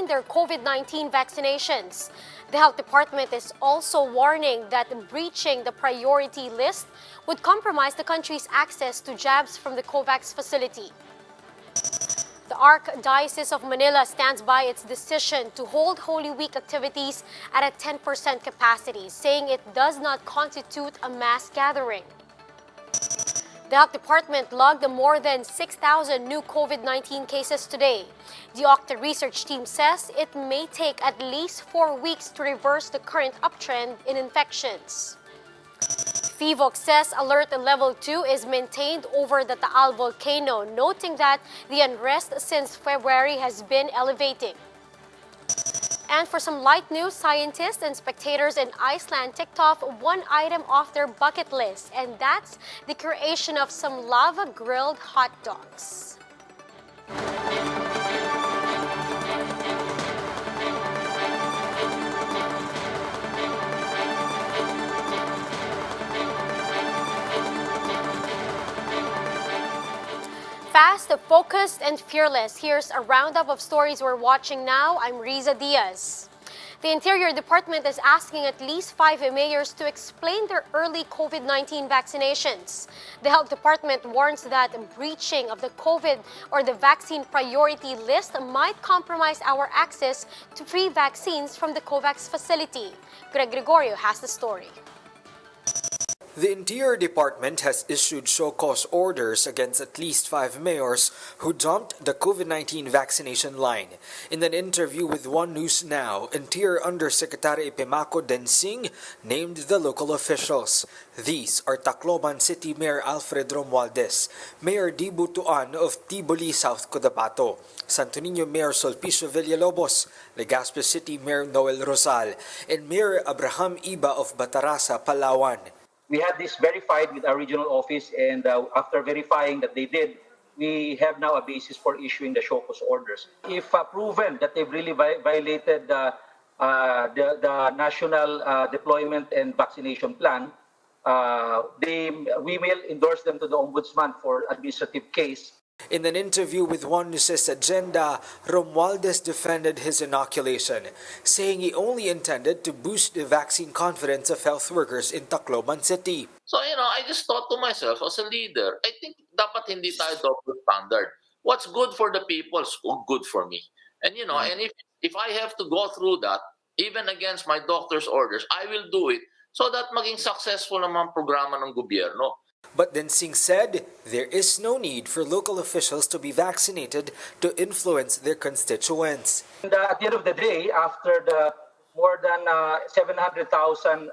their COVID-19 vaccinations. The health department is also warning that breaching the priority list would compromise the country's access to jabs from the COVAX facility. The Archdiocese of Manila stands by its decision to hold Holy Week activities at a 10% capacity, saying it does not constitute a mass gathering. The health department logged more than 6,000 new COVID-19 cases today. The Octa research team says it may take at least 4 weeks to reverse the current uptrend in infections. FIVOC says alert level 2 is maintained over the Taal volcano, noting that the unrest since February has been elevating. And for some light news, scientists and spectators in Iceland ticked off one item off their bucket list, and that's the creation of some lava-grilled hot dogs. Fast, focused, and fearless. Here's a roundup of stories we're watching now. I'm Riza Diaz. The Interior Department is asking at least 5 mayors to explain their early COVID-19 vaccinations. The Health Department warns that breaching of the COVID or the vaccine priority list might compromise our access to free vaccines from the COVAX facility. Greg Gregorio has the story. The Interior Department has issued show-cause orders against at least 5 mayors who dumped the COVID-19 vaccination line. In an interview with One News Now, Interior Undersecretary Pemaco Densing named the local officials. These are Tacloban City Mayor Alfred Romualdez, Mayor Di Butuan of Tiboli, South Cotabato, Santo Niño Mayor Sulpicio Villalobos, Legazpi City Mayor Noel Rosal, and Mayor Abraham Iba of Batarasa, Palawan. We had this verified with our regional office, and after verifying that they did, we have now a basis for issuing the show-cause orders. If proven that they've really violated the national deployment and vaccination plan, we will endorse them to the Ombudsman for administrative case. In an interview with One News' Agenda, Romualdez defended his inoculation, saying he only intended to boost the vaccine confidence of health workers in Tacloban City. So, I just thought to myself, as a leader, I think dapat hindi tayo double standard. What's good for the people is good for me. And, and if I have to go through that, even against my doctor's orders, I will do it so that maging successful naman programa ng gobyerno. But Densing said there is no need for local officials to be vaccinated to influence their constituents. And at the end of the day, after the more than 700,000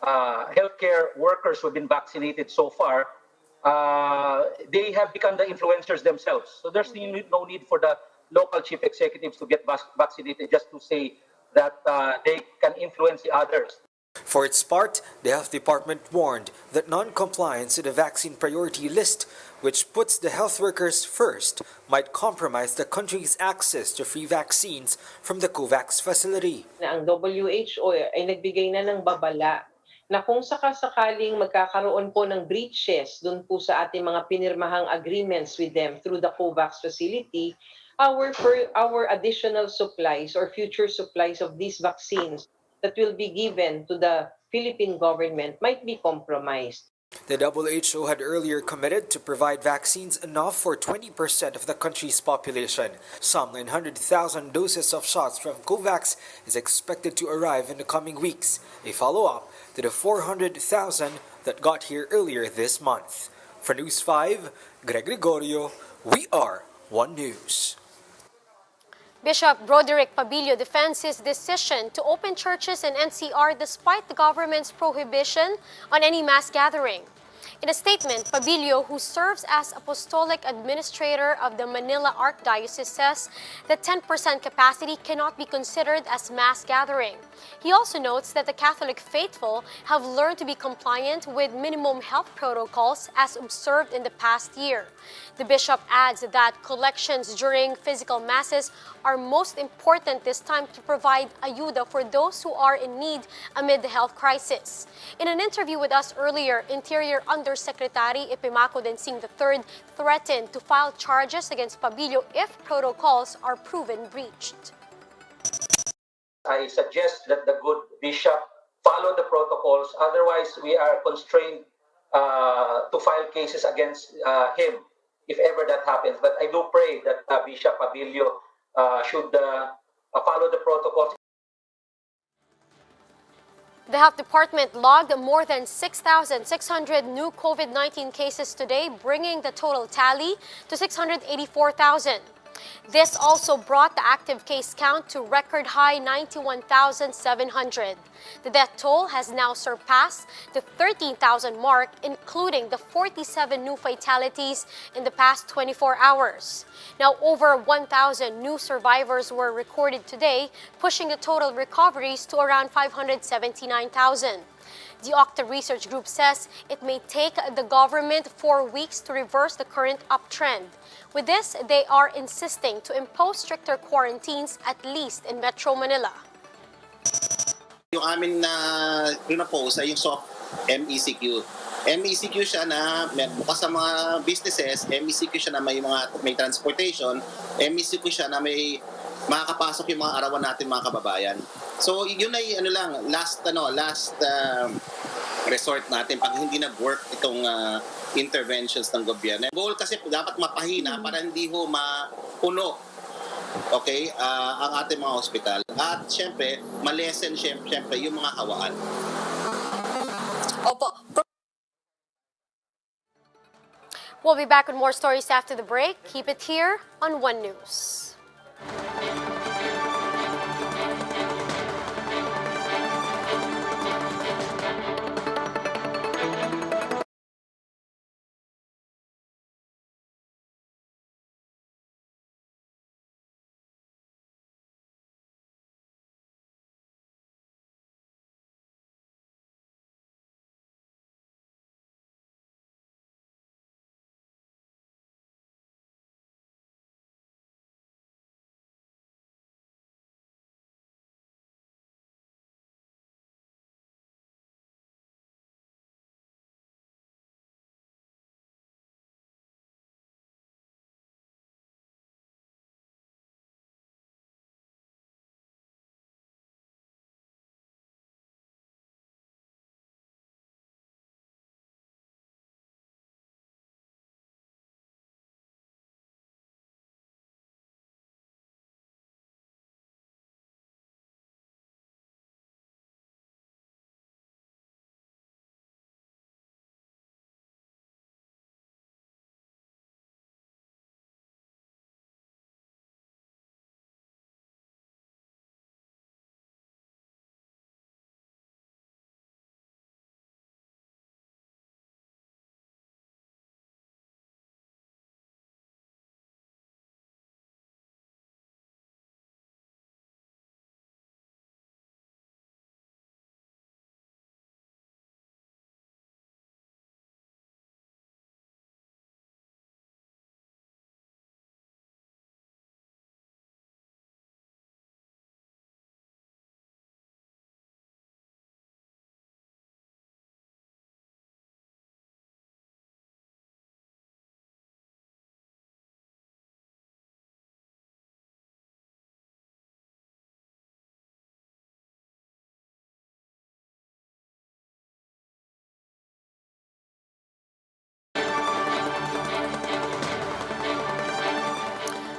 healthcare workers who have been vaccinated so far, they have become the influencers themselves. So there's no need for the local chief executives to get vaccinated just to say that they can influence the others. For its part, the Health Department warned that non-compliance to the vaccine priority list, which puts the health workers first, might compromise the country's access to free vaccines from the COVAX facility. Ang WHO ay nagbigay na ng babala na kung sakasakaling magkakaroon po ng breaches dun po sa ating mga pinirmahang agreements with them through the COVAX facility, our additional supplies or future supplies of these vaccines that will be given to the Philippine government might be compromised. The WHO had earlier committed to provide vaccines enough for 20% of the country's population. Some 900,000 doses of shots from COVAX is expected to arrive in the coming weeks, a follow-up to the 400,000 that got here earlier this month. For News 5, Greg Gregorio, we are One News. Bishop Broderick Pabilio defends his decision to open churches in NCR despite the government's prohibition on any mass gathering. In a statement, Pabilio, who serves as Apostolic Administrator of the Manila Archdiocese, says that 10% capacity cannot be considered as mass gathering. He also notes that the Catholic faithful have learned to be compliant with minimum health protocols as observed in the past year. The bishop adds that collections during physical masses are most important this time to provide ayuda for those who are in need amid the health crisis. In an interview with us earlier, Interior Under Undersecretary Epimaco Densing III threatened to file charges against Pabilio if protocols are proven breached. I suggest that the good bishop follow the protocols. Otherwise, we are constrained to file cases against him if ever that happens. But I do pray that Bishop Pabilio should follow the protocols. The Health Department logged more than 6,600 new COVID-19 cases today, bringing the total tally to 684,000. This also brought the active case count to record high 91,700. The death toll has now surpassed the 13,000 mark, including the 47 new fatalities in the past 24 hours. Now, over 1,000 new survivors were recorded today, pushing the total recoveries to around 579,000. The Octa Research Group says it may take the government 4 weeks to reverse the current uptrend. With this, they are insisting to impose stricter quarantines, at least in Metro Manila. Yung amin na pinapose ay yung soft MECQ. MECQ siya na bukas sa mga businesses, MECQ siya na may transportation, MECQ siya na may makakapasok yung mga arawan natin mga kababayan. So yun ay last resort natin pag hindi nag-work itong interventions ng gobyerno. Goal kasi dapat mapahina para hindi ho mapuno ang ating mga ospital. At syempre, malesen syempre yung mga hawaan. Opo. We'll be back with more stories after the break. Keep it here on One News.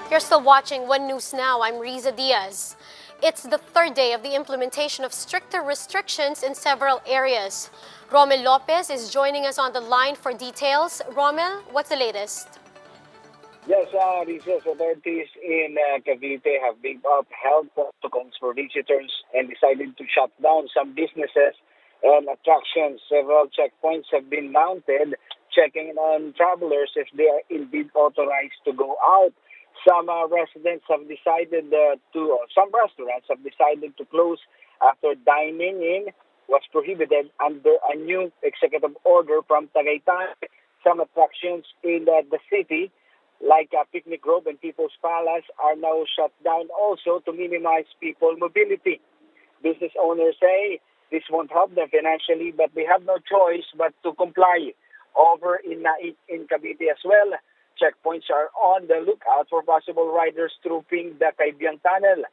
You're still watching One News Now. I'm Riza Diaz. It's the third day of the implementation of stricter restrictions in several areas. Romel Lopez is joining us on the line for details. Romel, what's the latest? Yes, Riza, authorities in Cavite have big upheld protocols for visitors and decided to shut down some businesses and attractions. Several checkpoints have been mounted, checking on travelers if they are indeed authorized to go out. Some residents have decided some restaurants have decided to close after dining in was prohibited under a new executive order from Tagaytay. Some attractions in the city, like Picnic Grove and People's Palace, are now shut down also to minimize people mobility. Business owners say this won't help them financially, but they have no choice but to comply. over in Naik in Cavite as well. Checkpoints are on the lookout for possible riders trooping the Caibiang Tunnel.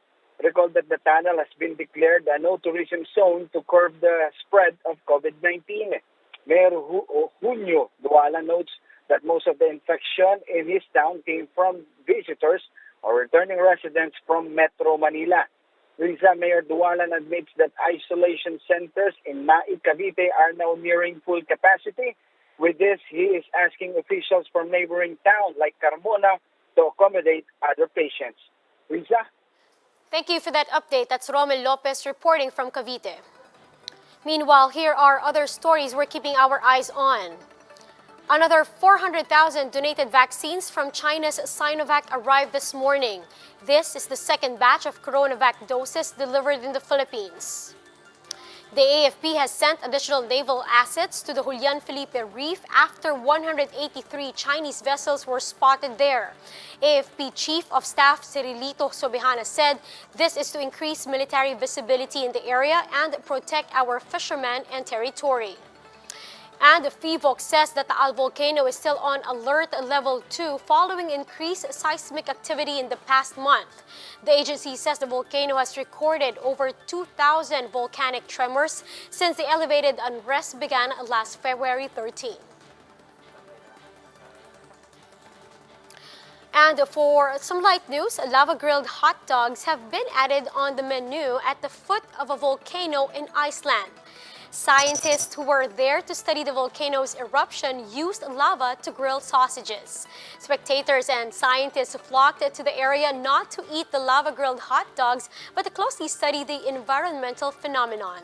Recall that the tunnel has been declared a no-tourism zone to curb the spread of COVID-19. Mayor Junio Duala notes that most of the infection in his town came from visitors or returning residents from Metro Manila. Rizal Mayor Dualan admits that isolation centers in Naik, Cavite are now nearing full capacity. With this, he is asking officials from neighboring towns like Carmona to accommodate other patients. Riza? Thank you for that update. That's Romel Lopez reporting from Cavite. Meanwhile, here are other stories we're keeping our eyes on. Another 400,000 donated vaccines from China's Sinovac arrived this morning. This is the second batch of CoronaVac doses delivered in the Philippines. The AFP has sent additional naval assets to the Julian Felipe Reef after 183 Chinese vessels were spotted there. AFP Chief of Staff Cirilito Sobihana said this is to increase military visibility in the area and protect our fishermen and territory. And FIVOC says that the Taal volcano is still on alert level 2 following increased seismic activity in the past month. The agency says the volcano has recorded over 2,000 volcanic tremors since the elevated unrest began last February 13. And for some light news, lava-grilled hot dogs have been added on the menu at the foot of a volcano in Iceland. Scientists who were there to study the volcano's eruption used lava to grill sausages. Spectators and scientists flocked to the area not to eat the lava-grilled hot dogs, but to closely study the environmental phenomenon.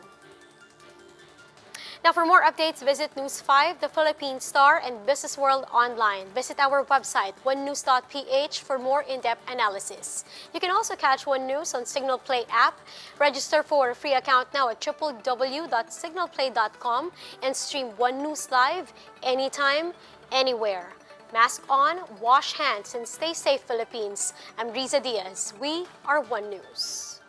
Now, for more updates, visit News 5, The Philippine Star, and Business World online. Visit our website, onenews.ph, for more in-depth analysis. You can also catch One News on Signal Play app. Register for a free account now at www.signalplay.com and stream One News live anytime, anywhere. Mask on, wash hands, and stay safe, Philippines. I'm Riza Diaz. We are One News.